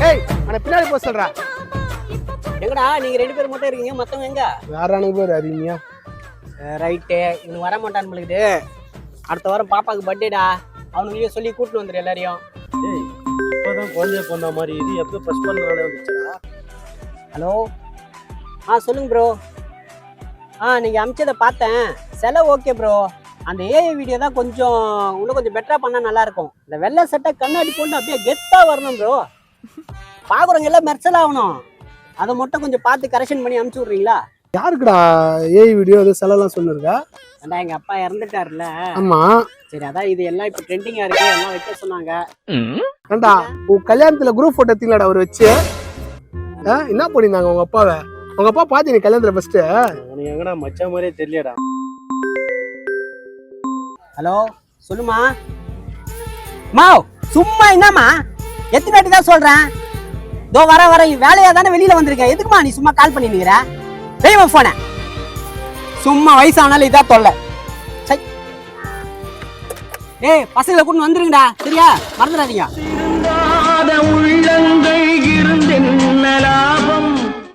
ஏய் அவனை பின்னாடி போக சொல்றா. எங்கடா நீங்க 2 பேர் மட்டும் இருக்கீங்க, மத்தவங்க எங்க? வேற அனுக்கு பேர் அறிவியா? ரைட்டு, இன்னும் வர மாட்டான்னு உங்களுக்கு. அடுத்த வாரம் பாப்பாக்கு பர்த்டேடா, அவனுங்களையும் சொல்லி கூட்டிட்டு வந்துரு எல்லாரையும். ஏய் இப்போதான் குழந்தைய போன மாதிரி இது எப்போ ஃபர்ஸ்ட் பண்ணாலே வந்துச்சா? ஹலோ, சொல்லுங்க ப்ரோ. நீங்கள் அமிச்சதை பார்த்தேன், செலவு ஓகே ப்ரோ. அந்த ஏஐ வீடியோ தான் கொஞ்சம் இன்னும் கொஞ்சம் பெட்டராக பண்ணால் நல்லாயிருக்கும். இந்த வெள்ளை சட்டை கண்ணாடி போட்டு அப்படியே கெத்தாக வரணும் ப்ரோ. பார்க்குறவங்க எல்லாம் மெர்சல் ஆகணும். அதை மட்டும் கொஞ்சம் பார்த்து கரெக்ஷன் பண்ணி அனுப்பிச்சி விட்றீங்களா? யாருக்குடா ஏஐ வீடியோ அது செலவெல்லாம் சொல்லிருக்கா? அதான் எங்கள் அப்பா இறந்துட்டார்ல. ஆமா. சரி, அதான் இது எல்லாம் இப்போ ட்ரெண்டிங்காக இருக்கு, எல்லாம் வைக்க சொன்னாங்க. ஏண்டா உன் கல்யாணத்துல குரூப் போட்டோ எடுத்தீங்களாடா அவர் வச்சு? என்ன பண்ணிருந்தாங்க உங்க அப்பாவை? உங்க அப்பா பாத்தீங்க கல்யாணத்துல ஃபர்ஸ்ட்? உனக்கு எங்கடா மச்சா மாதிரியே தெரியலடா. ஹலோ, சொல்லுமா. மாவ் சும்மா என்னம்மா, எத்தனை வாட்டி தான் சொல்றேன். தோ வர வேலையா தானே வெளியில வந்திருக்கேன். எதுக்குமா நீ சும்மா கால் பண்ணி நிக்கிற? வெய்மா போன. சும்மா வயசானாலும் இதா தொல்லை. ஏய் பசங்களை கூட்டு வந்துருங்கடா, சரியா? மறந்துடாதீங்க.